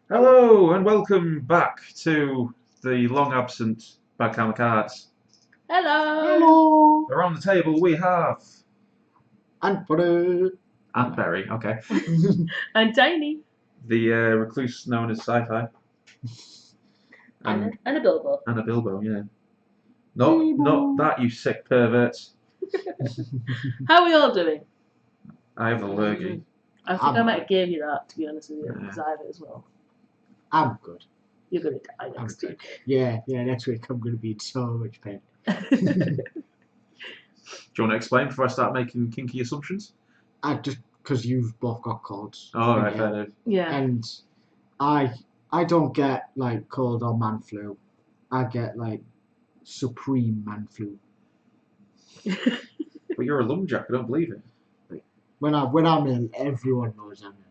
Hello and welcome back to the long absent Bad Camera Cards. Hello. Hello. Around the table we have And butter. Aunt Berry, okay, And Tyney. the recluse known as SiFi, And a Bilbo. and a Bilbo, yeah. Not that, you sick perverts. How are we all doing? I have an allergy. I think I might have gave you that, to be honest with you, Yeah. because I have it as well. I'm good. You're going to die I'm next good. week. Yeah, next week I'm going to be in so much pain. Do you want to explain before I start making kinky assumptions? Just because you've both got colds. Oh, right, fair enough. Yeah. And I don't get like cold or man flu. I get like supreme man flu. But you're a lumberjack, I don't believe it. When I'm ill, everyone knows I'm ill.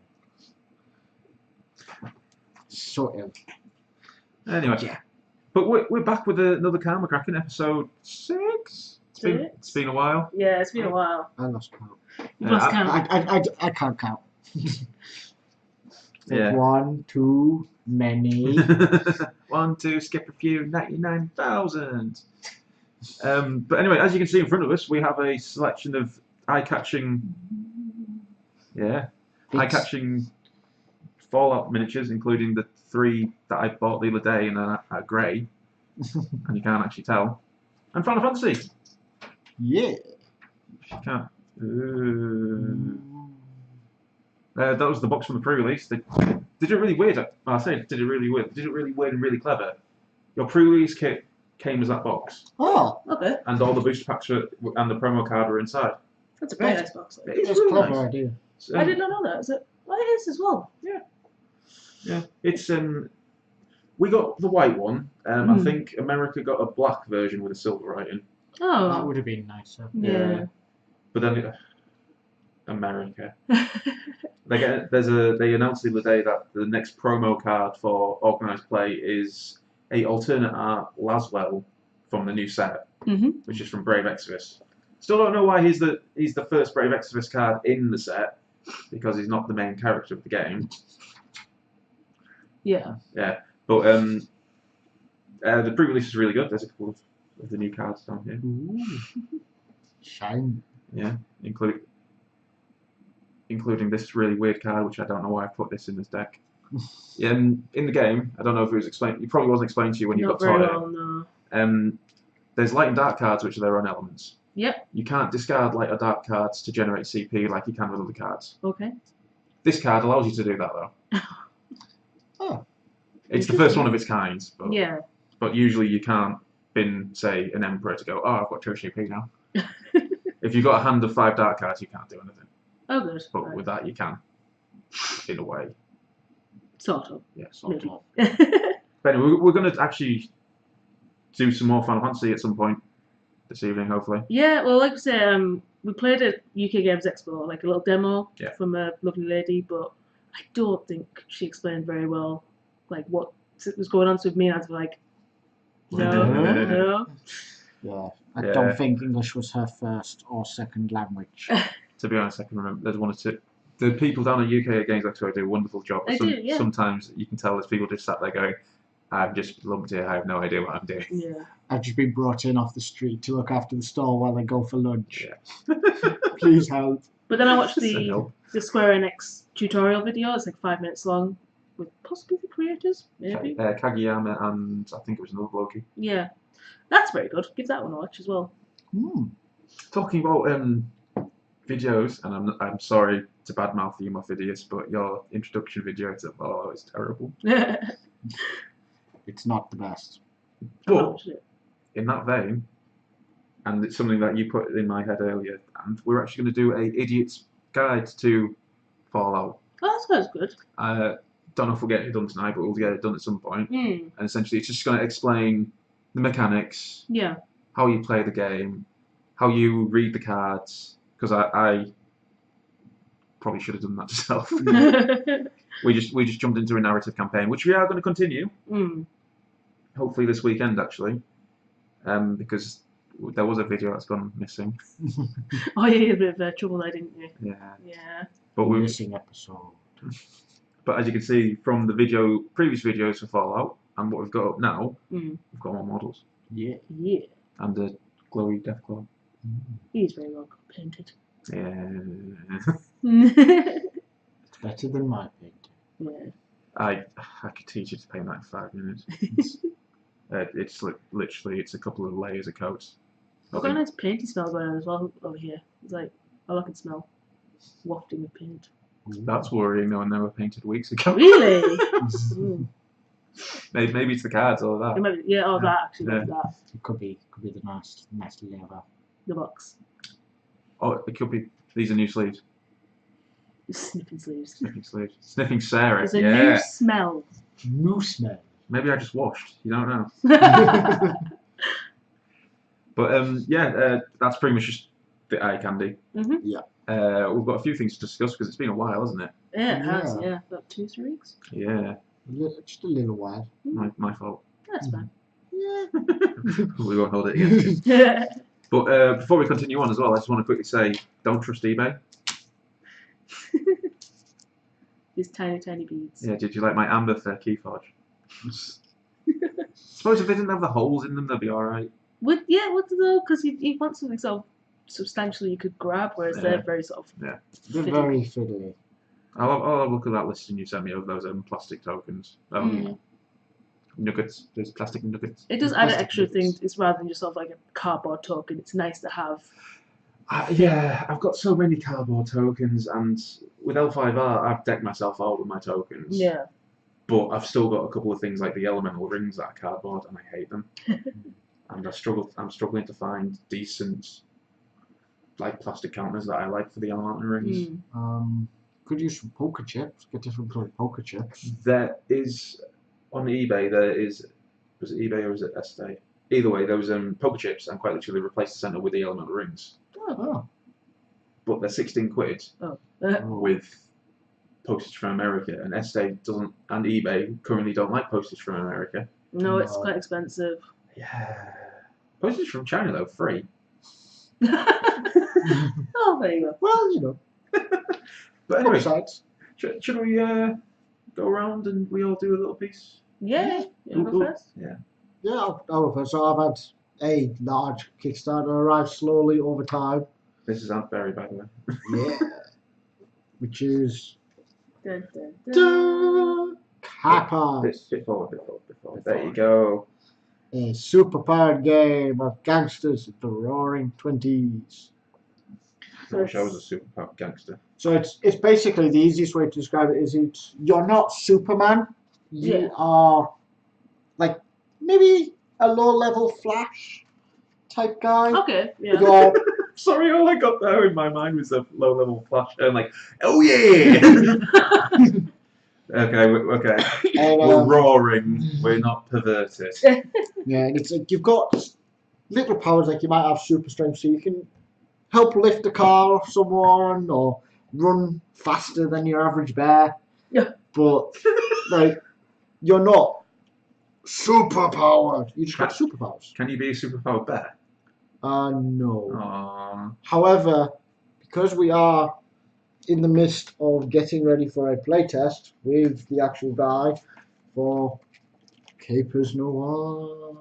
So ill. Anyway, Yeah. But we're back with another Karma Kraken, episode 6. It's been a while. Yeah, it's been a while. I lost count. You've lost count. I can't count. Yeah. 1, 2, many. 1, 2, skip a few, 99,000. But anyway, as you can see in front of us, we have a selection of eye-catching Fallout miniatures, including the 3 that I bought the other day in a grey, and you can't actually tell. And Final Fantasy. Yeah. You can't. That was the box from the pre-release. They did it really weird. I say did it really weird. Did it really weird and really clever. Your pre-release kit came as that box, Oh, Okay. and all the booster packs and the promo card were inside. That's a very nice box. It is that's a really clever nice. idea. I did not know that. Is it? Well, it is as well. Yeah, it's we got the white one. I think America got a black version with a silver writing. That Oh. would have been nicer. Yeah. But then America. They announced the other day that the next promo card for organised play is a alternate art Laswell from the new set, which is from Brave Exodus. Still don't know why he's the first Brave Exodus card in the set, because he's not the main character of the game. Yeah. Yeah, but the pre-release is really good. There's a couple of the new cards down here. Ooh. Shine. Yeah, including this really weird card, which I don't know why I put this in this deck. Yeah, in the game, I don't know if it was explained. It probably wasn't explained to you when you Not got very taught well, no. it. There's light and dark cards, which are their own elements. Yep. You can't discard light or dark cards to generate CP like you can with other cards. Okay. This card allows you to do that though. Oh. It's the first one of its kind. But, Yeah. But usually you can't bin, say, an Emperor to go, oh, I've got 2 CP now. If you've got a hand of 5 dark cards, you can't do anything. Oh, good. But Right. with that, you can. In a way. Sort of. Yeah, sort Maybe. of. But anyway, we're going to actually do some more Final Fantasy at some point this evening, hopefully. Yeah, well, like I say, we played at UK Games Expo, like a little demo Yeah. from a lovely lady, but I don't think she explained very well, like what was going on. So with me, and I was like, no. Yeah. I Yeah. don't think English was her first or second language. To be honest, I can remember there's one or two. The people down at UK Games Expo do a wonderful job. They do, yeah. Sometimes you can tell there's people just sat there going, I'm just lumped here, I have no idea what I'm doing. Yeah. I've just been brought in off the street to look after the store while they go for lunch. Yeah. Please help. But then I watched Send help. the Square Enix tutorial video. It's like 5 minutes long, with possibly the creators, maybe. Kageyama and I think it was another blokey. Yeah, that's very good. Give that one a watch as well. Talking about videos, and I'm sorry to badmouth you, Mophidius, but your introduction video to Valhalla is terrible. It's not the best. But in that vein, and it's something that you put in my head earlier, and we're actually going to do a idiot's guide to Fallout. Oh, that sounds good. Don't know if we'll get it done tonight, but we'll get it done at some point. Mm. And essentially, it's just going to explain the mechanics, Yeah. how you play the game, how you read the cards. Because I probably should have done that myself. we just jumped into a narrative campaign, which we are going to continue. Mm. Hopefully this weekend, actually, because there was a video that's gone missing. Oh, yeah, you had a bit of trouble there, didn't you? Yeah. Yeah. But we Missing episode. But as you can see from the previous videos for Fallout and what we've got up now, we've got more models. Yeah. Yeah. And a glowy Deathclaw. He's very well painted. Yeah. It's better than my painting. Yeah. I could teach you to paint that in 5 minutes. It's like literally it's a couple of layers of coats. I've got a nice painty smell going on as well over here. It's like all I can smell wafting of paint. That's worrying knowing they were painted weeks ago. Really? Maybe it's the cards or It that. might be, that actually. Yeah. That It could be the nice leather. the box. Oh, it could be these are new sleeves. Sniffing sleeves. Sniffing sleeves. Sniffing Sarah. There's a Yeah. new smell. New smell. Maybe I just washed. You don't know. But that's pretty much just the eye candy. Yeah. We've got a few things to discuss because it's been a while, hasn't it? Yeah, it has. Yeah, about 2-3 weeks. Yeah. Just a little while. My fault. That's fine. Yeah. We won't hold it against you. Yeah. But before we continue on as well, I just want to quickly say, don't trust eBay. These tiny beads. Yeah, did you like my amber for Keyforge? Suppose if they didn't have the holes in them, they'd be alright. What though? Because you want something sort of substantial you could grab, whereas they're very sort of. They're fiddly. very fiddly. I'll have a look at that listing you sent me of those plastic tokens. Nuggets. There's plastic nuggets. It does add an Plastic extra thing. nuggets. It's rather than just sort of like a cardboard token. It's nice to have. Yeah, I've got so many cardboard tokens, and with L5R, I've decked myself out with my tokens. Yeah. But I've still got a couple of things like the elemental rings that are cardboard, and I hate them. And I'm struggling to find decent, like plastic counters that I like for the elemental rings. Could use some poker chips. Get different colored poker chips. There is on eBay. Was it eBay or was it Estate? Either way, there was poker chips, and quite literally replaced the center with the elemental rings. Oh. But they're 16 quid with postage from America, and Estate doesn't, and eBay currently don't like postage from America. No, it's quite expensive. Yeah. Postage from China though, free. Oh, there you go. Well, you know. But anyway, Sides. should we go around and we all do a little piece? Yeah. You wanna go first? Yeah. Yeah, I'll go first. So I've had a large Kickstarter arrive slowly over time. This is Aunt Berry, by the way. Yeah. Which is Dun, dun, dun. Kappa. Bit forward. There you go. A super-powered game of gangsters of the roaring 20s. I wish I was a super gangster. So it's basically the easiest way to describe it is you're not Superman. You are like maybe a low-level Flash type guy. Okay. Yeah. You're, Sorry, all I got there in my mind was a low-level Flash. I'm like, oh yeah! Okay. and, We're roaring. We're not perverted. yeah, and it's like you've got little powers, like you might have super strength, so you can help lift a car off someone or run faster than your average bear. Yeah. But like you're not super powered. You just got superpowers. Can you be a superpowered bear? No. Aww. However, because we are in the midst of getting ready for a playtest with the actual guy for Capers Noir.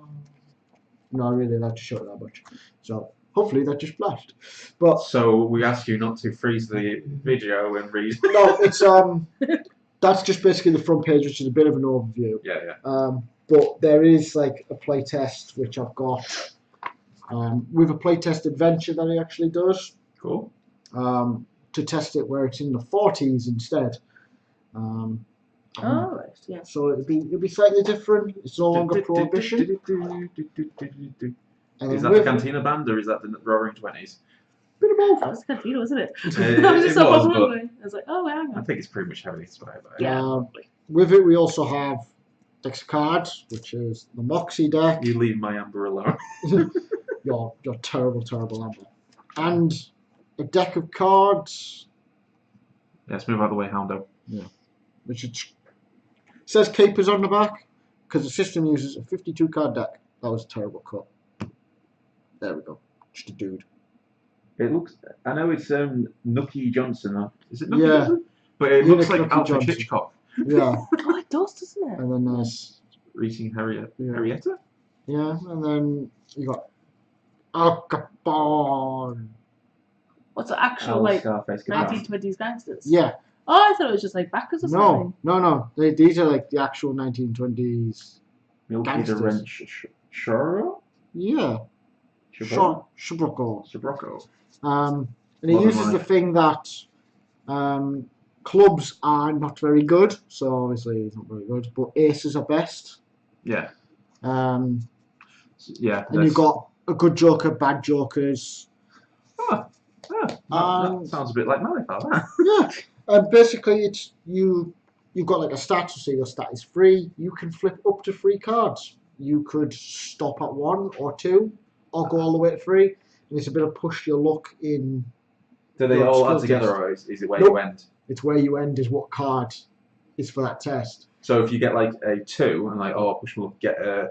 No, I really like to show it that much. So hopefully that just flashed. But So we ask you not to freeze the video and read. no, it's that's just basically the front page, which is a bit of an overview. Yeah. But there is like a playtest which I've got with a playtest adventure that he actually does. Cool. To test it where it's in the 40s instead. Oh, right. Yeah. So it'll be slightly different. It's no longer prohibition. And Is then that the with Cantina band or is that the Roaring Twenties? bit of both. That was Cantina, wasn't it? It I was just so was, puzzled, but- wasn't I? I was like, oh, hang I on. think it's pretty much heavily inspired by it. Yeah. With it, we also have decks of cards, which is the Moxie deck. You leave my Amber alone. Your terrible Amber. And a deck of cards, Yes, move out of the way, Houndo. which says Capers on the back, because the system uses a 52 card deck. That was a terrible cut. There we go. Just a dude. It looks. I know it's Nucky Johnson. Is it Nucky Yeah. Johnson? But it Yeah, looks like Nucky Alfred Johnson. Hitchcock. Yeah. Oh, it does, doesn't it? And then there's Reaching Yeah. Henrietta? yeah, and then you got Al Capone. What's the actual Al like Scarface Capone. 1920s gangsters? Yeah. Oh, I thought it was just like backers or something. No. These are like the actual 1920s. Milky the Gangsters. Wrench Shoro? Yeah. Shubroko. Shubroko. And it Modern uses the life. thing that clubs are not very good, so obviously it's not very good, but aces are best. Yeah. And Yeah. you've got a good joker, bad jokers. That sounds a bit like Malifaux, that. Yeah. And basically it's you've got like a stat, so your stat is 3. You can flip up to 3 cards. You could stop at 1 or 2, or go all the way to 3. And it's a bit of push your luck in. Do they Your all skill add together, test. or is it where Nope. you end? It's where you end is what card is for that test. So if you get like a 2 and like, oh, I'll push my luck, get a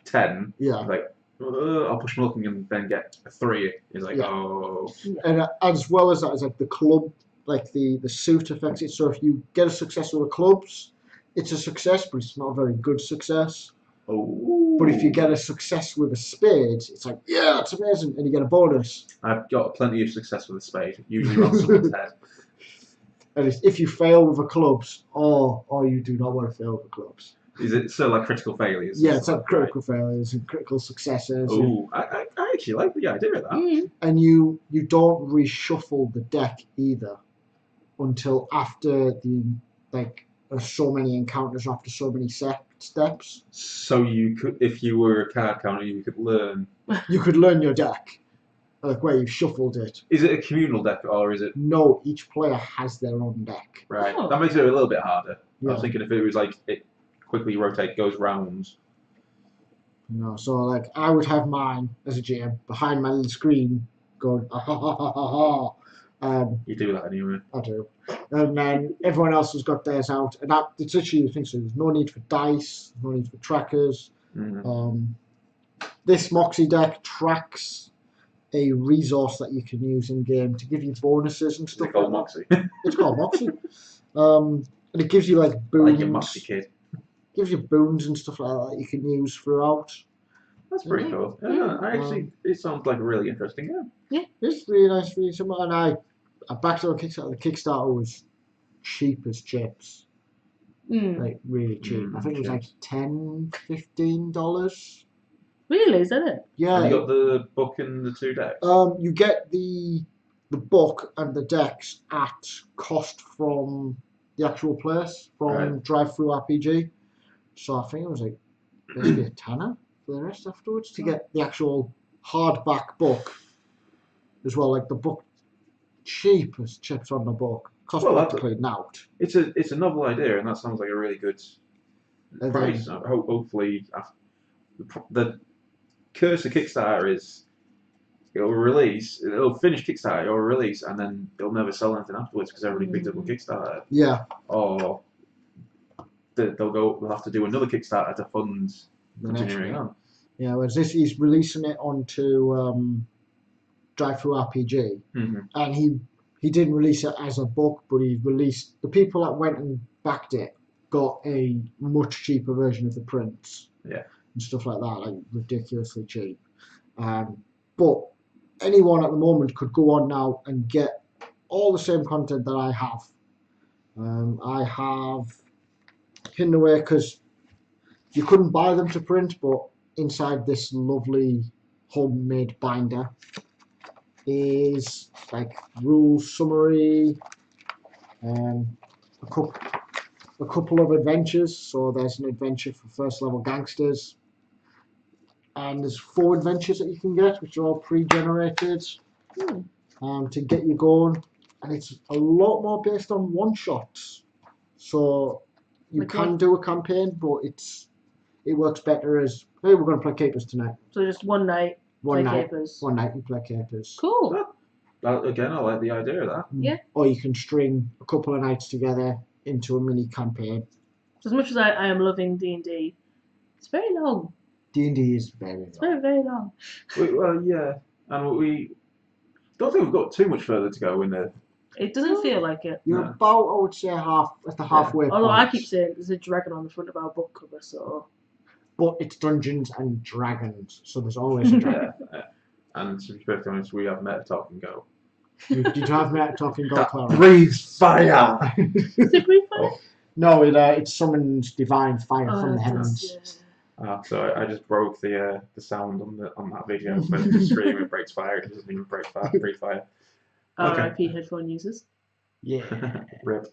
10, Yeah. like, I'll push my luck and then get a 3. It's like, Yeah. oh. And as well as that is like the club, like the suit affects it. So if you get a success with the clubs, it's a success, but it's not a very good success. Oh. But if you get a success with a spade, it's like, yeah, that's amazing, and you get a bonus. I've got plenty of success with a spade, usually on someone's head. And if you fail with the clubs, or you do not want to fail with the clubs. Is it still like critical failures? Yeah, it's like critical failures and critical successes. Oh, I actually like the idea of that. Mm. And you don't reshuffle the deck either until after the so many encounters, after so many steps. So you could, if you were a card counter, you could learn. You could learn your deck, like where you've shuffled it. Is it a communal deck or is it? No, each player has their own deck. Right. Oh. That makes it a little bit harder. I Yeah. was thinking if it was like it quickly rotate, goes rounds. No, so like I would have mine as a GM behind my little screen, going ah, ha ha ha ha ha. You do that anyway. I do. And then everyone else has got theirs out. And it's literally the thing, so there's no need for dice, no need for trackers. Mm. This Moxie deck tracks a resource that you can use in game to give you bonuses and Is stuff it called like Moxie? that. It's called Moxie. And it gives you like I boons. like your Moxie kid. Gives you boons and stuff like that you can use throughout. That's pretty cool. Yeah, I actually, it sounds like a really interesting game. It's really nice, really simple. And I backed it on Kickstarter. The Kickstarter was cheap as chips. Mm. Like really cheap. I think it was like $10, $15. Really? Is that it? Yeah. Have you got the book and the 2 decks? You get the book and the decks at cost from the actual place, from Right. Drive-Through RPG. So I think it was like basically a tenner for the rest afterwards to get the actual hardback book as well. Like the book, cheap as chips on the book. Cost Well, practically nout. It's a novel idea, and that sounds like a really good And price. then- Hopefully, the curse of Kickstarter is it'll finish Kickstarter, it'll release, and then they'll never sell anything afterwards because everybody picked up on Kickstarter. Yeah. Or they'll have to do another Kickstarter to fund The next continuing one. on. Yeah, whereas this, he's releasing it onto Drive-Through RPG. Mm-hmm. And he didn't release it as a book, but he released the people that went and backed it got a much cheaper version of the prints. Yeah. And stuff like that, like ridiculously cheap. But anyone at the moment could go on now and get all the same content that I have. I have hidden away because you couldn't buy them to print, but inside this lovely homemade binder is like rules summary, a couple of adventures. So there's an adventure for first level gangsters, and there's 4 adventures that you can get, which are all pre-generated to get you going. And it's a lot more based on one shots. So you Okay. can do a campaign, but it works better as, hey, we're going to play Capers tonight. So just one night, One play night, Capers. one night you play Capers. Cool. Again, I like the idea of that. Yeah. Or you can string a couple of nights together into a mini campaign. So as much as I am loving D&D, it's very long. D&D is very It's very, very long. Well, yeah, and we don't think we've got too much further to go in the It doesn't feel like it. You're No. about, I would say, at the halfway Although point. I keep saying there's a dragon on the front of our book cover, so. But it's Dungeons and Dragons, so there's always a dragon. Yeah. And to be perfectly honest, we have met Talk and Go. Did you have me talking God Clara? breathes fire! Is it brief fire? No, it summons divine fire Oh, from the it heavens. does, So I just broke the sound on that video. When it just scream, it breaks fire. It doesn't even breathe fire. yeah. Okay. RIP headphone users. Yeah. Rip.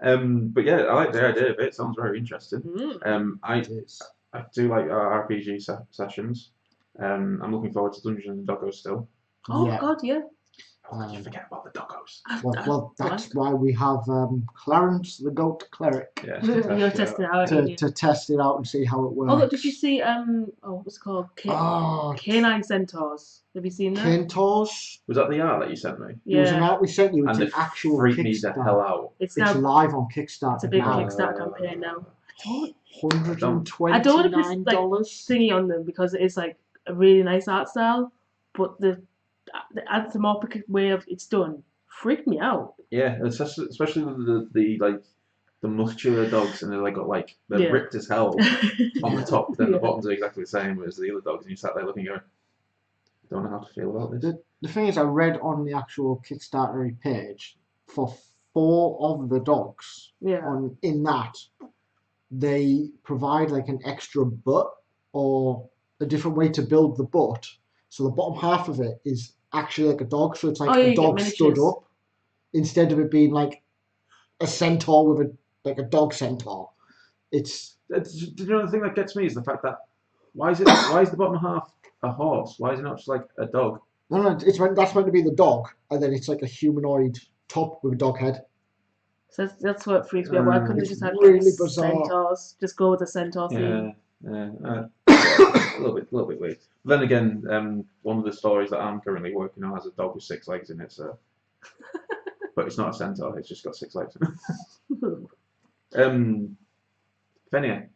But yeah, I like the idea of it. It sounds very interesting. I It is. do like RPG sessions. I'm looking forward to Dungeons and Doggos still. Oh Yeah. God, yeah. How did you forget about the Doggos? Well, that's why we have Clarence the Goat Cleric Yeah. You're testing it out. aren't you? to test it out and see how it works. Oh, look, did you see what's it called? Canine Centaurs. Have you seen that? Kentors. Was that the art that you sent me? It was an Yeah. art we sent you. It's And an it actual freaked me the Kickstarter. hell out. It's It's now live on Kickstarter. it's a big now. Kickstarter campaign now. $129. I don't want to put like thingy on them because it is like a really nice art style, but the anthropomorphic way of it's done freaked me out. Yeah, especially with the muscular dogs, and they're Yeah. ripped as hell on the top. Then the Yeah. bottoms are exactly the same as the other dogs, and you sat there looking, going, don't know how to feel about this. The thing is, I read on the actual Kickstarter page for 4 of the dogs Yeah. in that they provide like an extra butt or a different way to build the butt. So the bottom half of it is actually like a dog, so it's like Oh, yeah, a you get dog stood miniatures. up instead of it being like a centaur with a dog centaur. It's Do you know the thing that gets me is the fact that why is the bottom half a horse? Why is it not just like a dog? no, that's meant to be the dog, and then it's like a humanoid top with a dog head. So that's what freaks me out. Why couldn't they It's just have really like bizarre. centaurs? Just go with the centaur theme. Yeah, a little bit weird. But then again, one of the stories that I'm currently working on has a dog with 6 legs in it, so. But it's not a centaur; it's just got 6 legs. Fenrir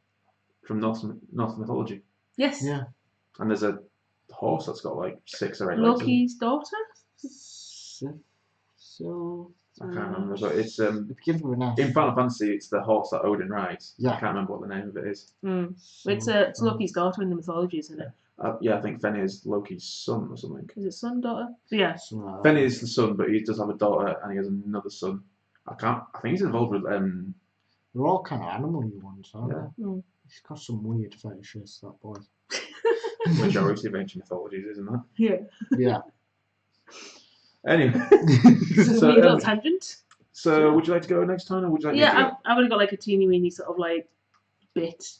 from Norse mythology, Yes. Yeah. and there's a horse that's got like 6 or 8 legs. Loki's daughter. So I can't remember, but it's it begins with an S. in Final Fantasy. It's the horse that Odin rides. Yeah. I can't remember what the name of it is. It's Loki's daughter in the mythology, isn't it? Yeah, I think Fenrir is Loki's son or something. Is it son, daughter? So, yeah. Fenrir is the son, but he does have a daughter, and he has another son. I think he's involved with They're all kind of animal-y ones, aren't Yeah. they? He's got some weird fetishes, that boy. majority of ancient mythologies, isn't that? Yeah. Yeah. Anyway, It's a weird little tangent. so would you like to go next time, or would you like me to Yeah, go? I've only got like a teeny weeny sort of like bit.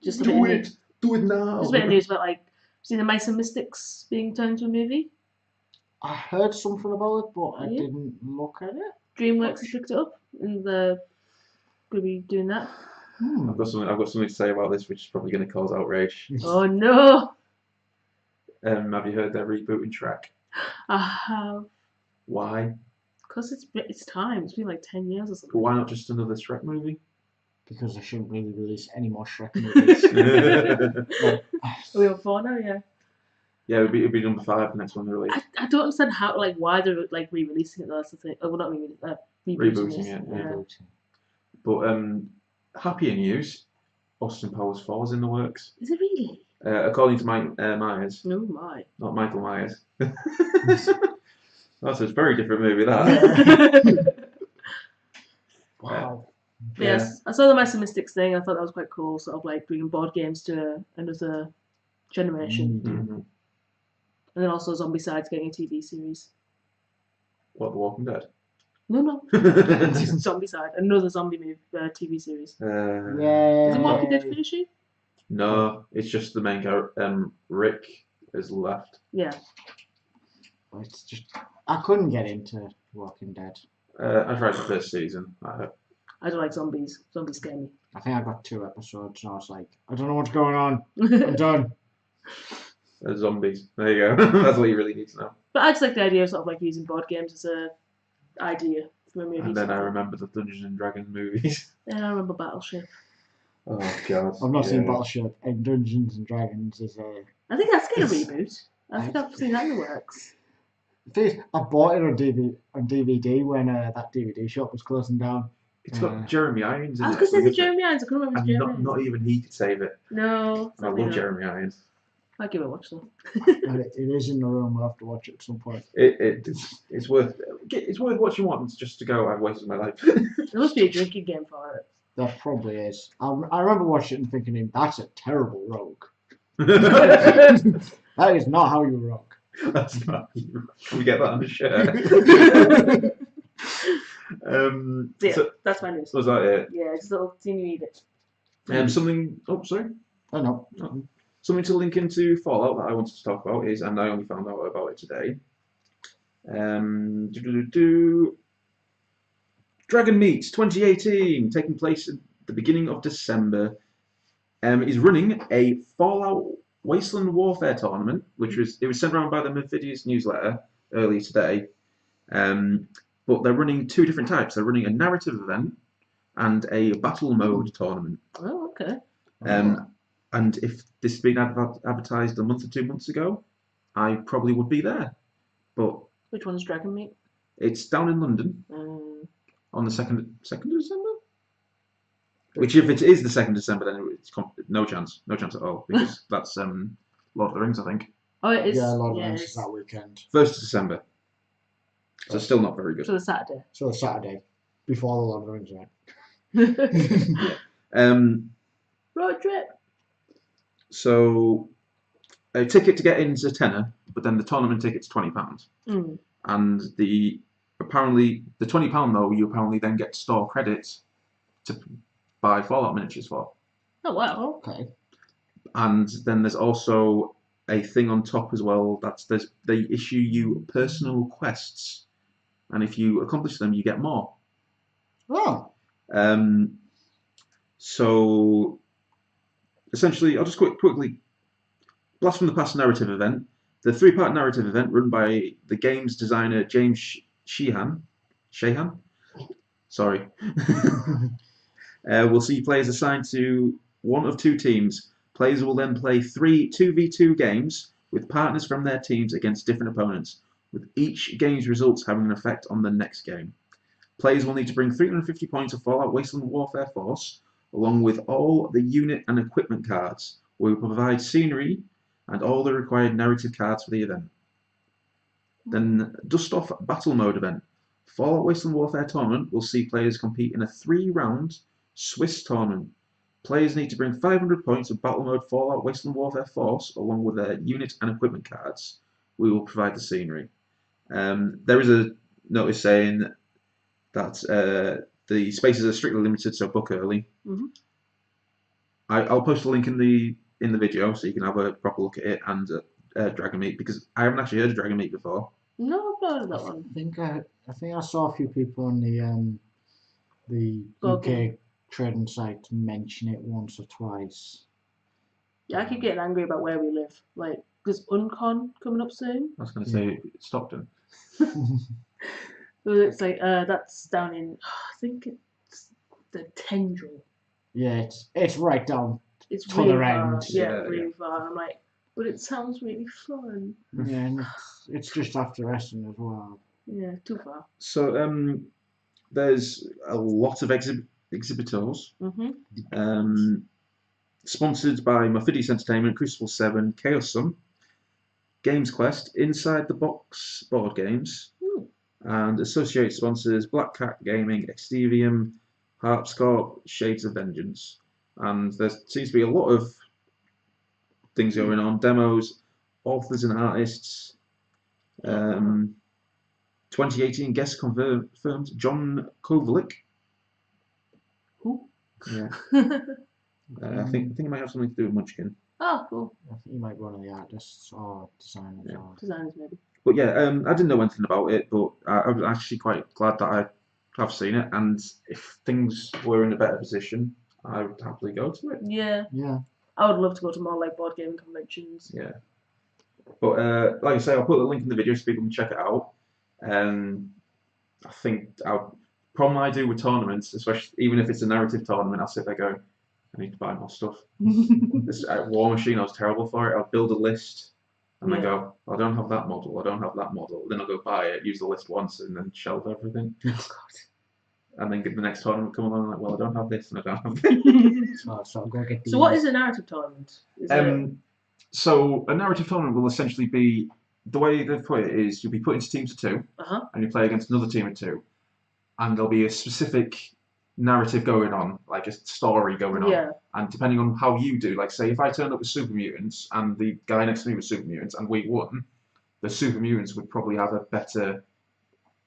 Just a bit Do of it! Do it now! Just a bit of news about like seen the Mice and Mystics being turned into a movie. I heard something about it, but I Yeah. didn't look at it. DreamWorks has picked it up and they're going to be doing that. I've got something to say about this, which is probably going to cause outrage. Oh no! Have you heard they're rebooting Shrek? I have. Why? Because it's time. It's been like 10 years or something. Why not just another Shrek movie? Because they shouldn't really release any more Shrek movies. Are we on 4 now? Yeah. Yeah, it'd be number 5 next one they release. I don't understand how, like, why they're like re-releasing it. That's the thing. Oh, well, not re-releasing Rebooting it, Yeah. Rebooting. But happier news, Austin Powers 4 is in the works. Is it really? According to Mike Myers, Oh my. not Michael Myers. That's a very different movie, that. Wow. But yes, I saw the Mice and Mystics thing. I thought that was quite cool. Sort of like bringing board games to another generation, Mhm. and then also Zombie Side's getting a TV series. What, The Walking Dead? No, just Zombie Side, another zombie movie TV series. Yeah. Is it Walking Dead finishing? No, it's just the main character. Rick is left. Yeah. It's just I couldn't get into Walking Dead. I tried the first season. I don't like zombies. Zombies scare me. I think I got 2 episodes and I was like, I don't know what's going on. I'm done. Zombies. There you go. That's what you really need to know. But I just like the idea of sort of like using board games as a idea for a movie. And then I remember the Dungeons and Dragons movies. And I remember Battleship. Oh god. I've not seen Battleship, and Dungeons and Dragons is a. I think that's getting a reboot. I think I've seen that in the works. I bought it on DVD when that DVD shop was closing down. It's got Jeremy Irons in I was it. going to say the with it. Jeremy Irons. I couldn't remember if it's And Jeremy Irons. not even he could save it. No. And I love Jeremy Irons. I'll give it a watch though. And it is in the room. We'll have to watch it at some point. It's worth watching once just to go. I've wasted my life. There must be a drinking game for it. There probably is. I remember watching it and thinking, that's a terrible rogue. That is not how you rogue. That's not. Can we get that on the shirt? So, yeah, that's my news. Was that it? Yeah, just a little teeny bit. Something. Oh, sorry. I know. Something to link into Fallout that I wanted to talk about is, and I only found out about it today. Dragonmeet 2018, taking place at the beginning of December, is running a Fallout Wasteland Warfare tournament, which was sent around by the Mephidius newsletter earlier today. But they're running two different types. They're running a narrative event and a battle mode tournament. Oh, okay. And if this had been advertised a month or 2 months ago, I probably would be there. But Which one's Dragonmeet? it's down in London on the 2nd of December. Which, if it is the 2nd of December, then it's no chance at all, because that's Lord of the Rings, I think. Oh, it is. Yeah, Lord of the Rings is that weekend. 1st of December. So still not very good. So the Saturday. So the Saturday before the Lord of the Rings night. Road trip. So a ticket to get in is a tenner, but then the tournament ticket's £20. And apparently the £20 though, you apparently then get to store credits to buy Fallout miniatures for. Oh wow. Okay. And then there's also a thing on top as well. They issue you personal quests, and if you accomplish them, you get more. Oh. So essentially, I'll just quickly blast from the past narrative event. The 3-part narrative event run by the game's designer James Sheehan. Sorry. We'll see players assigned to one of 2 teams. Players will then play 3 2v2 games with partners from their teams against different opponents, with each game's results having an effect on the next game. Players will need to bring 350 points of Fallout Wasteland Warfare Force, along with all the unit and equipment cards. We will provide scenery and all the required narrative cards for the event. Then Dust Off Battle Mode event. Fallout Wasteland Warfare Tournament will see players compete in a 3-round Swiss tournament. Players need to bring 500 points of Battle Mode Fallout Wasteland Warfare Force along with their unit and equipment cards. We will provide the scenery. There is a notice saying that the spaces are strictly limited, so book early. I'll post a link in the video so you can have a proper look at it and Dragonmeet, because I haven't actually heard of Dragonmeet before. No, I've not heard of that one. I think I saw a few people on the UK trading site mention it once or twice. Yeah, I keep getting angry about where we live. Like, there's Uncon coming up soon. I was going to say Stockton. It's like that's down in, I think it's the Tendril. Yeah, it's right down. It's to really the far. end. Yeah, really far. I'm like, but it sounds really fun. Yeah, and it's just after Essen as well. Yeah, too far. So there's a lot of exhibitors. Sponsored by Mephidius Entertainment, Crucible 7, Chaos Sun, Games Quest, Inside the Box Board Games, and associate sponsors Black Cat Gaming, Extevium, Harpscorp, Shades of Vengeance. And there seems to be a lot of things going on, demos, authors and artists. 2018 guest confirmed John Kovalik. Who? Yeah. I think he might have something to do with Munchkin. Oh, cool. I think he might be one of the artists or designers. Yeah. Or... Designers, maybe. But yeah, I didn't know anything about it, but I was actually quite glad that I have seen it. And if things were in a better position, I would happily go to it. Yeah. Yeah. I would love to go to more like board game conventions. Yeah. But like I say, I'll put the link in the video so people can check it out. I think problem I do with tournaments, especially even if it's a narrative tournament, I'll sit there going, I need to buy more stuff. This War Machine, I was terrible for it. I'll build a list And they go, I don't have that model, I don't have that model. Then I'll go buy it, use the list once, and then shelve everything. Oh God. And then get the next tournament come along, like, well, I don't have this and I don't have this. So I'll go get these. So what is a narrative tournament? Is it... So a narrative tournament will essentially be, the way they've put it is, you'll be put into teams of 2, and you play against another team of 2, and there'll be a specific narrative going on, like a story going on. Yeah. And depending on how you do, like say if I turned up with Super Mutants and the guy next to me was Super Mutants and we won, the Super Mutants would probably have a better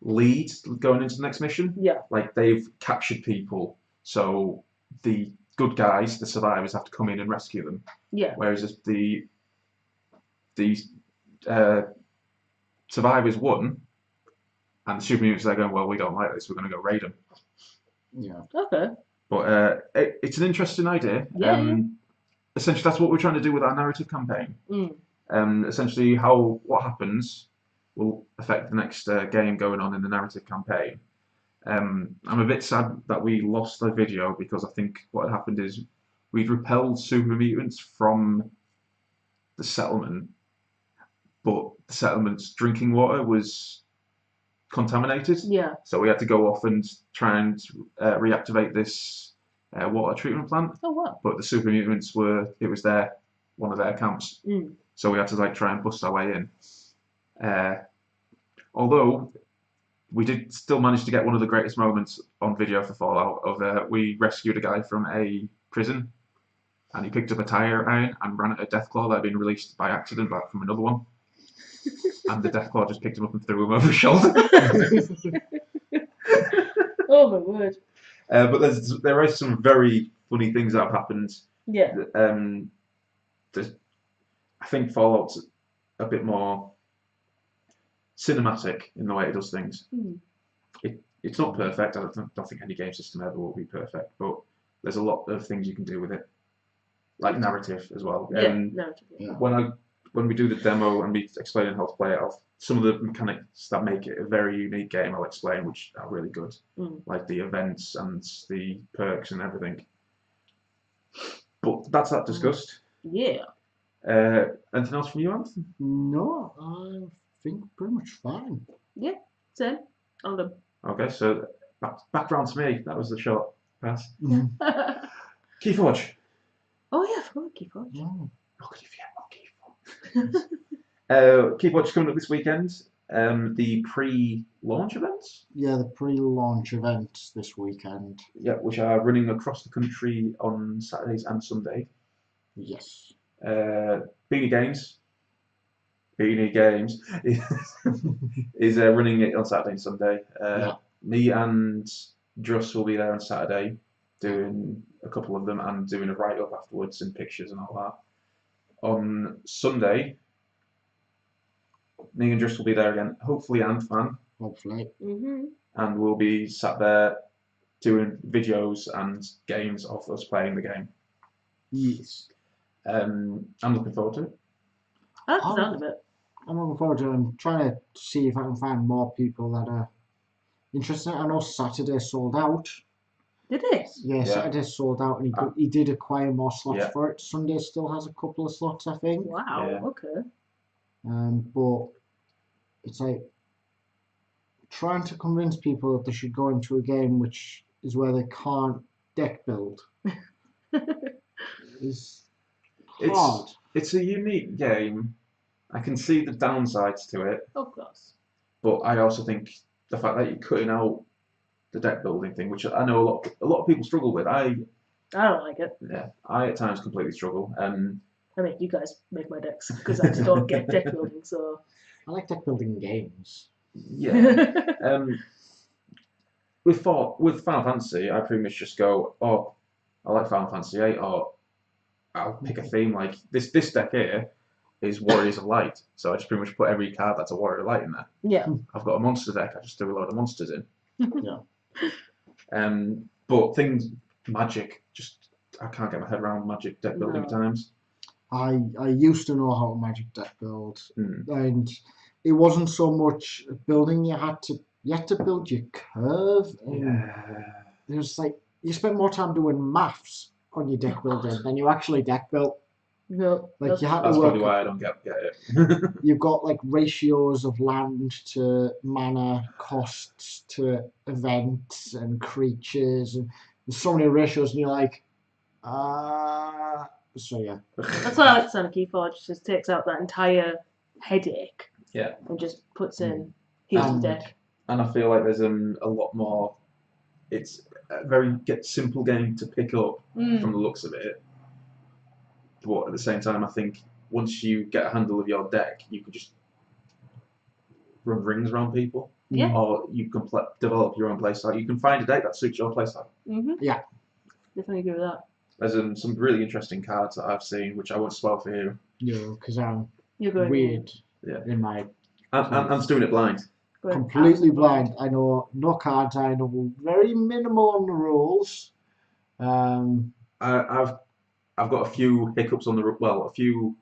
lead going into the next mission. Yeah. Like they've captured people, so the good guys, the survivors, have to come in and rescue them. Yeah. Whereas if the survivors won, and the Super Mutants are going, well, we don't like this, we're going to go raid them. Yeah. Okay. But it's an interesting idea. Yeah. Essentially, that's what we're trying to do with our narrative campaign. Essentially, what happens will affect the next game going on in the narrative campaign. I'm a bit sad that we lost the video because I think what had happened is we'd repelled Super Mutants from the settlement, but the settlement's drinking water was contaminated. Yeah. So we had to go off and try and reactivate this water treatment plant. Oh wow. But the Super Mutants one of their camps. So we had to try and bust our way in. Although we did still manage to get one of the greatest moments on video for Fallout of we rescued a guy from a prison and he picked up a tire iron and ran at a Deathclaw that had been released by accident back from another one. And the Deathclaw just picked him up and threw him over the shoulder. Oh my word. But there are some very funny things that have happened. Yeah. I think Fallout's a bit more cinematic in the way it does things. It's not perfect. I don't think any game system ever will be perfect, but there's a lot of things you can do with it, like narrative as well. Narrative. Yeah. When we do the demo and we explain how to play it, some of the mechanics that make it a very unique game I'll explain, which are really good, like the events and the perks and everything. But that's that discussed. Yeah. Anything else from you, Anth? No, I think pretty much fine. Yeah. Same. On the. Okay, so back round to me. That was the short pass. Oh Keyforge. yeah, I forgot Keyforge. Yeah. How could you forget about Keyforge? Keyforge is coming up this weekend. The pre-launch events. Yeah, the pre-launch event this weekend. Yeah, which are running across the country on Saturdays and Sunday. Yes. Beanie Games is running it on Saturday and Sunday. Me and Druss will be there on Saturday doing a couple of them and doing a write-up afterwards and pictures and all that. On Sunday, me and Druss will be there again, hopefully Ant-Man. Hopefully. And we'll be sat there doing videos and games of us playing the game. Yes. I'm looking forward to it. I like the sound of it. I'm looking forward to it. I'm trying to see if I can find more people that are interested. I know Saturday sold out. Did it? Yeah, Saturday sold out, and he did acquire more slots for it. Sunday still has a couple of slots, I think. Wow. Yeah. Okay. But it's like trying to convince people that they should go into a game which is where they can't deck build is hard. It's a unique game. I can see the downsides to it. Of course. But I also think the fact that you're cutting out the deck building thing, which I know a lot of people struggle with. I don't like it. Yeah, I at times completely struggle. I mean, you guys make my decks because I just don't get deck building. So I like deck building games. Yeah. With Final Fantasy, I pretty much just go, oh, I like Final Fantasy 8, or I'll pick a theme like this deck here is Warriors of Light, so I just pretty much put every card that's a Warrior of Light in there. Yeah. I've got a monster deck, I just do a load of monsters in. Yeah. But things Magic, just I can't get my head around Magic deck building at times. I used to know how to Magic deck build, Mm. and it wasn't so much building. You had to build your curve. And it was like you spent more time doing maths on your deck building than you actually deck built. No, Like you had That's to probably work. why I don't get it. You've got like ratios of land to mana, costs to events and creatures, and there's so many ratios, and you're like, so yeah. that's why I like Sonic Keyforge. Just takes out that entire headache. Yeah. And just puts in here's the And- deck. And I feel like there's a lot more. It's a very simple game to pick up from the looks of it. But at the same time, I think once you get a handle of your deck, you can just run rings around people. Yeah. Or you can develop your own playstyle. You can find a deck that suits your playstyle. Yeah. Definitely agree with that. There's some really interesting cards that I've seen, which I won't spoil for you. No, because I'm You're going weird Yeah. in my I'm doing it blind. completely blind. I know no cards. I know very minimal on the rules. I've got a few hiccups on a few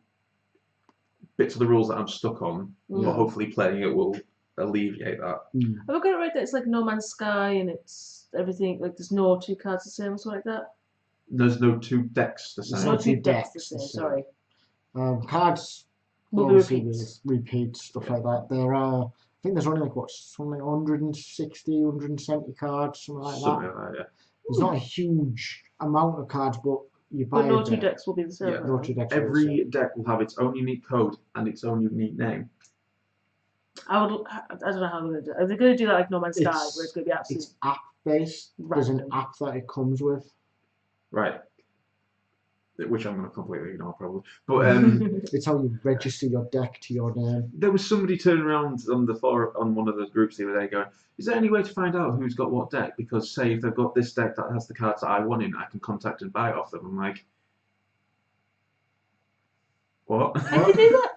bits of the rules that I'm stuck on, Yeah. but hopefully playing it will alleviate that. Have I got it right that it's like No Man's Sky and it's everything, like there's no two cards the same or something like that? There's no two decks the There's There's same. no no two two decks the decks same, the same. sorry. Cards Will be obviously repeats. there's repeats, stuff like that. There are, I think there's only like something like 160, 170 cards, something like Something that. like that, yeah. It's not a huge amount of cards, but you buy But no a two deck. decks will be the same. Yeah. No two decks are the Every same. deck will have its own unique code and its own unique name. I don't know how they're going to do it. Are they going to do that like No Man's Sky, It's- where it's going to be absolutely It's app based. There's an random? app that it comes with. Right. Which I'm going to completely ignore probably. But It's how you register your deck to your name. there was somebody turning around on the floor on one of the groups the other day going, is there any way to find out who's got what deck? Because say if they've got this deck that has the cards that I want in, I can contact and buy it off them. I'm like, what? Can you do that?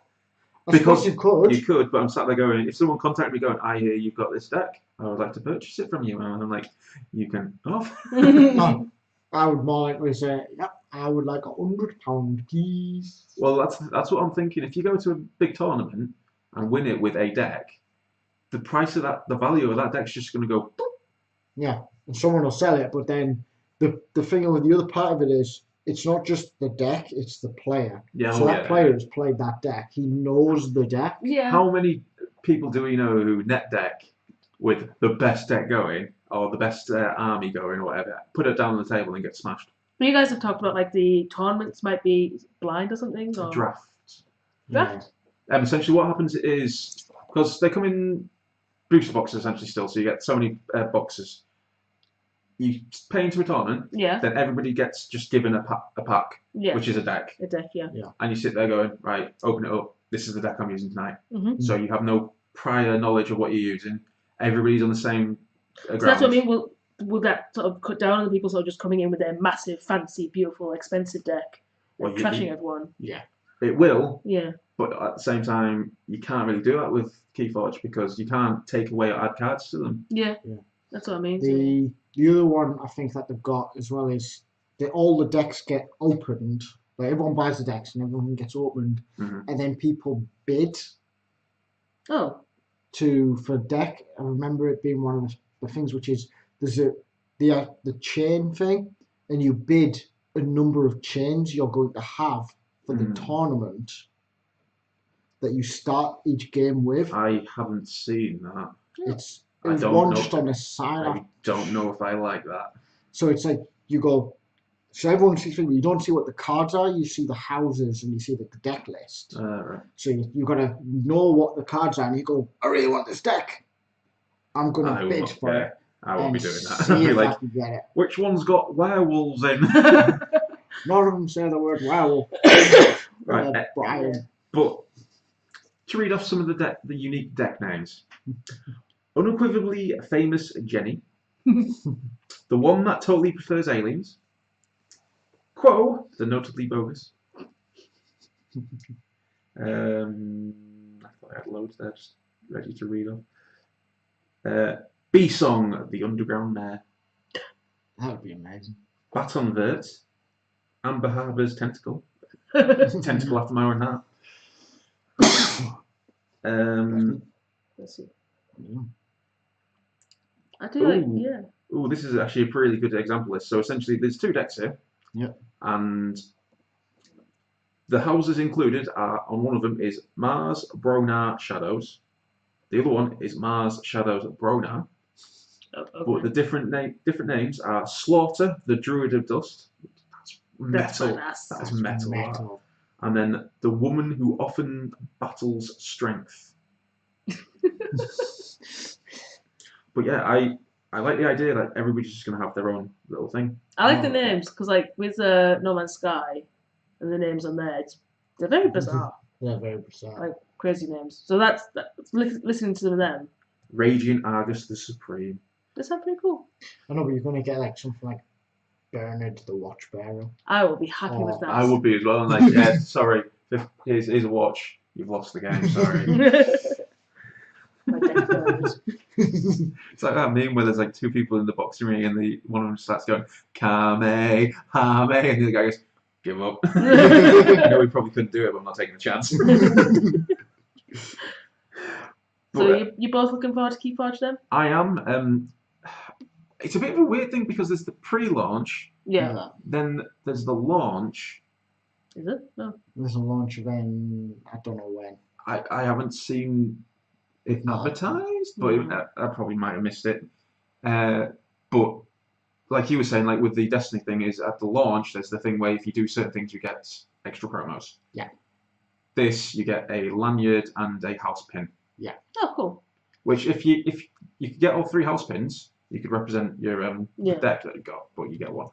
I Because suppose you could. You could, but I'm sat there going, if someone contacted me going, I hear you've got this deck, I would like to purchase it from you. And I'm like, you can off. No, I would more likely say, yep, I would like £100, please. Well, that's what I'm thinking. If you go to a big tournament and win it with a deck, the price of that, the value of that deck's just going to go. Yeah, and someone will sell it, but then the thing with the other part of it is, it's not just the deck, it's the player. Yeah, So that player has played that deck. He knows the deck. Yeah. How many people do we know who net deck with the best deck going or the best army going or whatever, put it down on the table and get smashed? But you guys have talked about like the tournaments might be blind or something. Or... Draft. Draft? Essentially, what happens is because they come in booster boxes essentially still, so you get so many boxes. You pay into a tournament, Yeah. then everybody gets just given a pack, Yeah. which is a deck, A deck, yeah. and you sit there going, right, open it up. This is the deck I'm using tonight. Mm-hmm. So you have no prior knowledge of what you're using. Everybody's on the same ground. So that's what I mean. Will that sort of cut down on the people sort of just coming in with their massive, fancy, beautiful, expensive deck and Well, trashing everyone? It will, Yeah. but at the same time, you can't really do that with Keyforge because you can't take away or add cards to them. Yeah. That's what I mean. The other one I think that they've got as well is that all the decks get opened. Like everyone buys the decks and everyone gets opened, and then people bid Oh. for deck. I remember it being one of the things which is there's the chain thing, and you bid a number of chains you're going to have for the tournament that you start each game with. I haven't seen that. It's I there's don't one know. just on the side. I don't know if I like that. So it's like you go. So everyone sees things, but you don't see what the cards are. You see the houses and you see the deck list. Right. So you got to know what the cards are, and you go, I really want this deck. I'm going I to will bid not for care. it. I won't be and doing that. See I'll be if I like, can get it. which one's got werewolves in? None of them say the word wow. Right. Brian. But to read off some of the unique deck names. Unequivocally famous Jenny. The one that totally prefers aliens. Quo, the notably bogus. I thought I had loads there, just ready to read off. B-Song, the underground mare. That would be amazing. Baton Vert. Amber Harbour's tentacle. Tentacle after my own heart. Let's see. Yeah. I do like, Ooh. yeah. Oh, this is actually a really good example of this. So essentially, there's two decks here. Yep. And The houses included are, on one of them is Mars Bronar Shadows. The other one is Mars Shadows Bronar. Okay. But the different names are Slaughter, the Druid of Dust. That's metal. That is metal. And then the woman who often battles strength. But yeah, I like the idea that everybody's just going to have their own little thing. I like the names because, like, with No Man's Sky and the names on there, they're very bizarre. Yeah, very bizarre. Like crazy names. So that's listening to them. Radiant Argus the Supreme. That sounds pretty cool. I know, but you're going to get like something like Bernard the Watchbearer. I will be happy with that. I would be as well. And like, yeah, sorry, here's a watch. You've lost the game. Sorry. It's like that meme where there's like two people in the boxing ring and one of them starts going Kame, and the other guy goes, give up. I know we probably couldn't do it, but I'm not taking the chance. So you both looking forward to Keyforge then? I am. It's a bit of a weird thing because there's the pre-launch. Yeah. Then there's the launch. Is it? No. There's a launch event. I don't know when. I haven't seen it advertised, but I probably might have missed it. But like you were saying, like with the Destiny thing, is at the launch there's the thing where if you do certain things you get extra promos. Yeah. This you get a lanyard and a house pin. Yeah. Oh, cool. Which if you could get all 3 house pins, you could represent your deck that you've got, but you get one.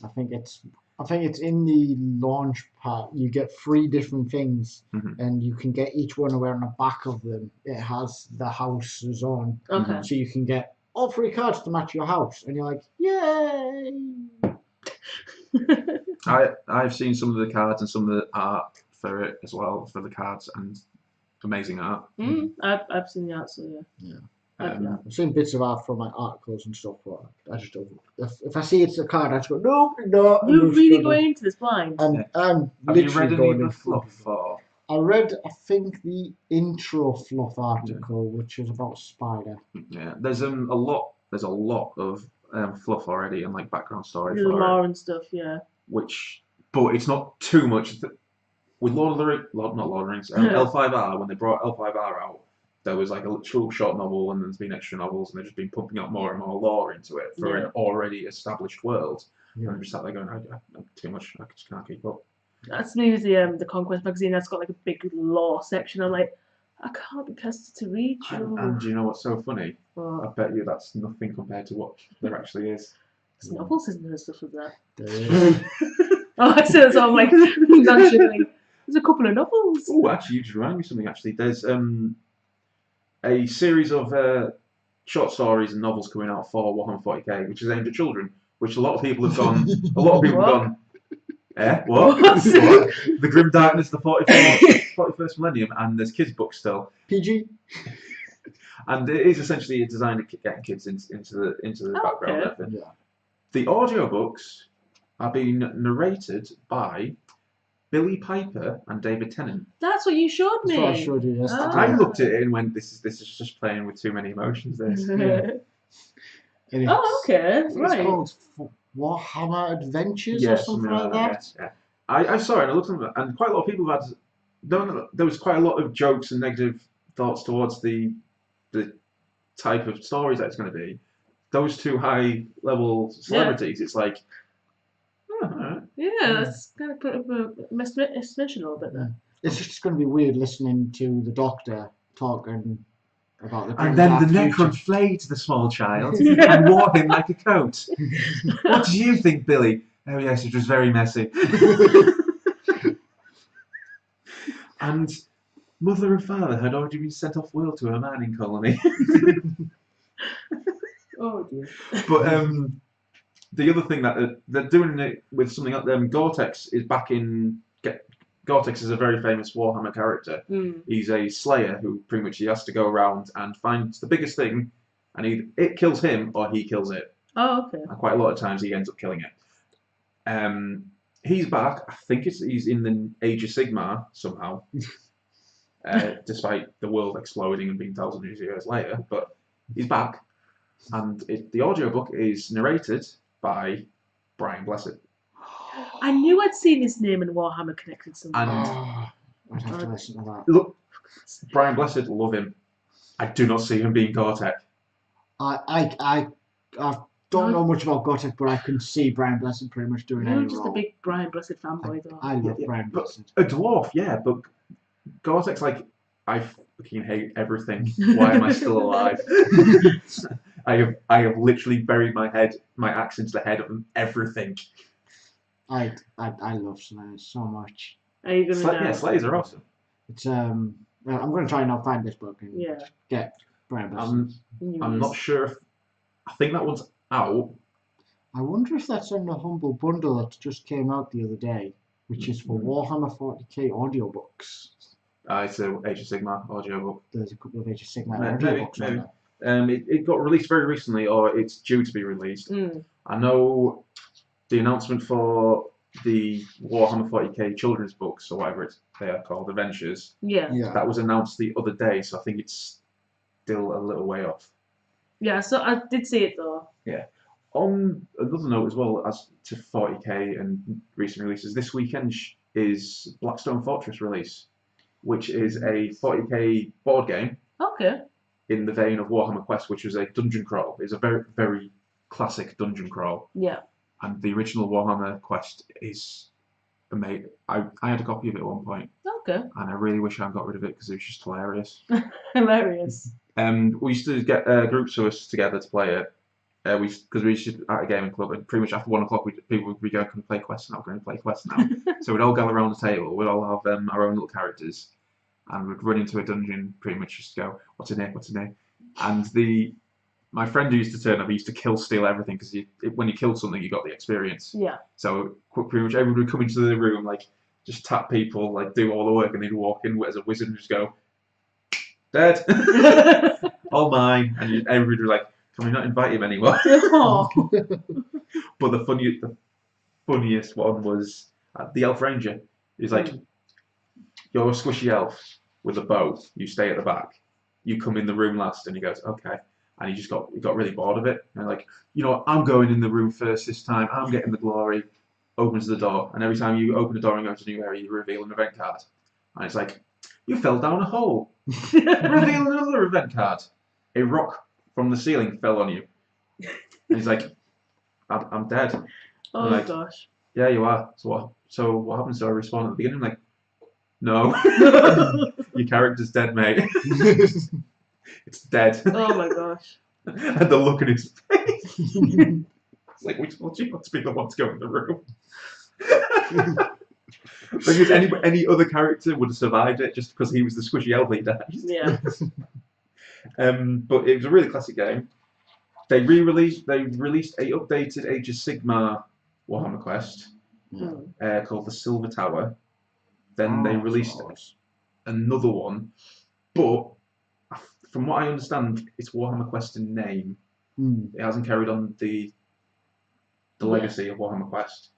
I think it's in the launch part. You get 3 different things, and you can get each one where on the back of them it has the houses on. Okay. So you can get all 3 cards to match your house, and you're like, yay! I've seen some of the cards and some of the art for it as well, for the cards, and amazing art. I've seen the art, so yeah. I've seen bits of art from my articles and stuff, but I just don't. If I see it's a card, I just go, no. You're really going into this blind. And I'm Have you literally read any going of the into fluff? Or? I read, I think, the intro fluff article, which is about Spider. Yeah, there's a lot of fluff already and like background story The for lore it, and stuff, yeah. but it's not too much. With Lord of the Rings, not Lord of the Rings, L5R, when they brought L5R out, there was like a literal short novel, and there's been extra novels, and they've just been pumping out more and more lore into it for an already established world. Yeah. And I'm just sat there going, I'm too much, I just can't keep up. That's me with the Conquest magazine. That's got like a big lore section. I'm like, I can't be trusted to read you. And do you know what's so funny? What? I bet you that's nothing compared to what there actually is. There's novels, isn't there, and stuff like that? There is. Oh, I said it's all like non-shipping. There's a couple of novels. Oh, actually, you just reminded me of something. Actually, there's a series of short stories and novels coming out for Warhammer 40k, which is aimed at children. Which a lot of people have gone. What? What? The Grim Darkness, the 41st Millennium, and there's kids' books still. PG. And it is essentially designed at getting kids into the background. Okay. Yeah. The audiobooks are being narrated by Billy Piper and David Tennant. That's what you showed me. That's what I showed you yesterday. I looked at it and went, "This is just playing with too many emotions." This. Oh, okay, It's right. called Warhammer Adventures or something like that. Yeah. I saw it and I looked at it, and quite a lot of people had. There was quite a lot of jokes and negative thoughts towards the type of stories that it's going to be. Those 2 high-level celebrities, it's like, oh, all right. Yeah, that's kind of put up a estimation a little bit there. It's just going to be weird listening to the Doctor talking about the. And then the Necron flayed the small child and wore him like a coat. What do you think, Billy? Oh yes, it was very messy. And mother and father had already been sent off world to a mining colony. Oh dear. But the other thing that they're doing it with something like Gore-Tex is back in. Gore-Tex is a very famous Warhammer character. He's a slayer who pretty much he has to go around and find the biggest thing, and either it kills him or he kills it. Oh, okay. And quite a lot of times he ends up killing it. He's back. I think he's in the Age of Sigmar somehow, despite the world exploding and being thousands of years later. But he's back, and the audiobook is narrated by Brian Blessed. I knew I'd seen his name in Warhammer connected somewhere. And I'd have to listen to that. look, Brian Blessed, love him. I do not see him being Gore-Tex. I don't know much about Gotek, but I can see Brian Blessed pretty much doing any You're just role. a big Brian Blessed fanboy, though. I love Yeah, Brian but Blessed. a dwarf, yeah, but Gore-Tex, like, I fucking hate everything. Why am I still alive? I have literally buried my axe into the head of everything. I love Slayers so much. Are you gonna? Yeah, Slayers are awesome. It's well, I'm gonna try and now find this book and Yeah. get Brian Blessed. I'm not sure if I think that one's out. I wonder if that's in the Humble Bundle that just came out the other day, which is for Warhammer 40k audiobooks. It's a Age of Sigmar audiobook. There's a couple of Age of Sigmar Maybe, audiobooks maybe. on there. It got released very recently, or it's due to be released. I know the announcement for the Warhammer 40k children's books, or whatever they are called, Adventures. Yeah. That was announced the other day, so I think it's still a little way off. Yeah. So I did see it though. Yeah. On another note as well, as to 40k and recent releases, this weekend is Blackstone Fortress release, which is a 40k board game Okay. in the vein of Warhammer Quest, which was a dungeon crawl. It's a very, very classic dungeon crawl. Yeah. And the original Warhammer Quest is amazing. I had a copy of it at one point, Okay. and I really wish I hadn't got rid of it because it was just hilarious. Hilarious. We used to get groups of us together to play it. Because we used to at a gaming club, and pretty much after 1 o'clock, people would be going, "Can we play Quest now? Can we play Quest now?" So we'd all gather around the table. We'd all have our own little characters, and we'd run into a dungeon. Pretty much just go, "What's in here? What's in here?" And my friend who used to turn up, he used to kill, steal everything because when you killed something, you got the experience. Yeah. So pretty much everyone would come into the room, like just tap people, like do all the work, and they'd walk in as a wizard and just go, "Dead, all mine," and everybody would be like, "Can we not invite him anymore?" Oh. But the funniest one was the Elf Ranger. He's like, "You're a squishy elf with a bow. You stay at the back. You come in the room last." And he goes, "Okay." And he got really bored of it. And like, "I'm going in the room first this time. I'm getting the glory." Opens the door, and every time you open the door and go to a new area, you reveal an event card. And it's like, "You fell down a hole." Reveal another event card. A rock from the ceiling fell on you. And he's like, I'm dead." Oh like, gosh. "Yeah, you are. So what happens? Do I respawn at the beginning?" I'm like, "No." "Your character's dead, mate." It's dead. Oh my gosh. And the look in his face. It's like, which one do you want to be the one to go in the room? Because any other character would have survived it just because he was the squishy elf he died. Yeah. But it was a really classic game. They released a updated Age of Sigmar Warhammer Quest called the Silver Tower. Then they released another one, but from what I understand, it's Warhammer Quest in name. It hasn't carried on the legacy of Warhammer Quest.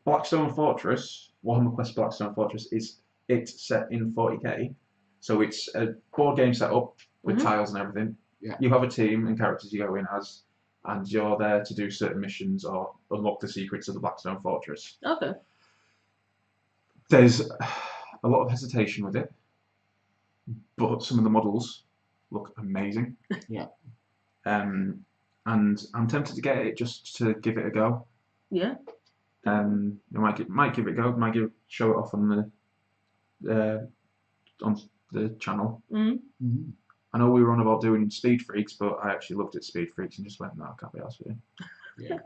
Blackstone Fortress, Warhammer Quest Blackstone Fortress, is set in 40k. So it's a board game set up with tiles and everything. Yeah. You have a team and characters you go in as, and you're there to do certain missions or unlock the secrets of the Blackstone Fortress. Okay. There's a lot of hesitation with it, but some of the models look amazing. Yeah. And I'm tempted to get it just to give it a go. Yeah. I might give it a go. Show it off on the channel. Mm-hmm. I know we were on about doing Speed Freaks, but I actually looked at Speed Freaks and just went, "No, I can't be arsed with you." Yeah.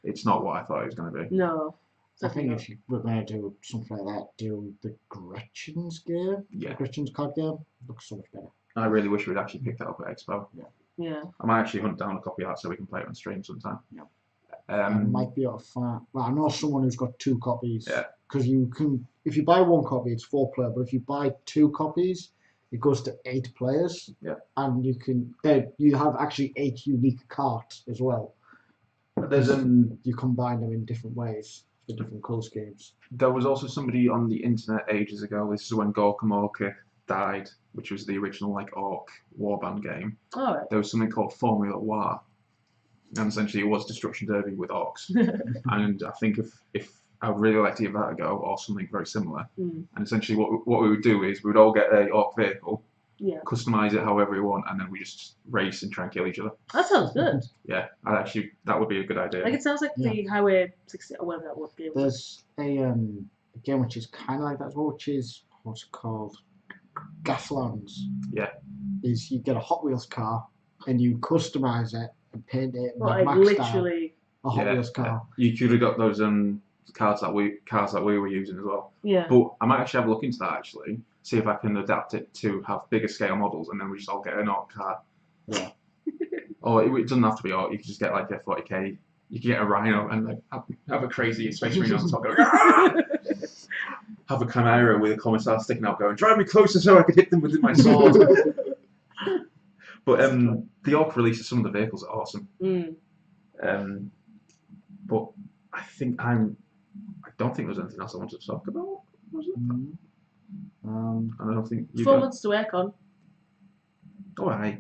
It's not what I thought it was going to be. No. I think if you were going to do something like that, do the Gretchen's game. Yeah. The Gretchen's card game looks so much better. I really wish we'd actually picked that up at Expo. Yeah. I might actually hunt down a copy of that so we can play it on stream sometime. Yeah. I might be able to find. Well, I know someone who's got 2 copies. Yeah. Because you can, if you buy 1 copy, it's 4 player. But if you buy 2 copies, it goes to 8 players. Yeah. And you have actually 8 unique cards as well. There's you combine them in different ways for different colour schemes. There was also somebody on the internet ages ago. This is when Gorka Morka died, which was the original orc warband game. All right. There was something called Formula War, and essentially it was Destruction Derby with orcs. And I think if I would really like to give that a go, or something very similar. Mm. And essentially, what we would do is we would all get a orc vehicle, Yeah. customize it however we want, and then we just race and try and kill each other. That sounds good. Yeah, that would be a good idea. Like it sounds like the Highway 60 or whatever that was game. There's a game which is kind of like that as well, which is what's it called? Gaslands. Yeah. Is you get a Hot Wheels car and you customize it and paint it Well, like Mad Max style, literally. a Hot Wheels car. You could have got those cars that we were using as well. Yeah. But I might actually have a look into that actually, see if I can adapt it to have bigger scale models, and then we just all get an orc car. Yeah. Or it doesn't have to be orc. You can just get like a 40k. You can get a rhino and like have a crazy space marine on top going. "Ah!" Have a chimera with a commissar sticking out going, drive me closer so I could hit them with my sword. But the orc releases some of the vehicles are awesome. Mm. But I don't think there's anything else I wanted to talk about. Was it? Mm. I don't think you 4 got. months to work on. Oh, aye.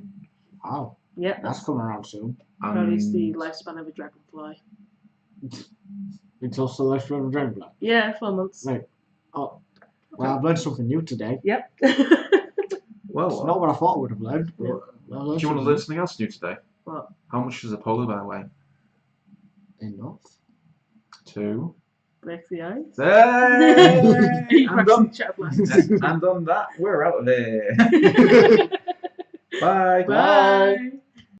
Wow, Yeah. that's coming around soon. Apparently it's the lifespan of a dragonfly. It's also the left of Dragonfly. Yeah, 4 months. Right. Oh, well, I've learned something new today. Yep. Well, It's not what I thought I would have learned. But Yeah. I learned do you want to something learn something else new today? What? How much does a polo by the way? Enough. 2. Break the ice. Hey! You and, pressing on, chat blast. and on that, we're out of here. Bye. Bye.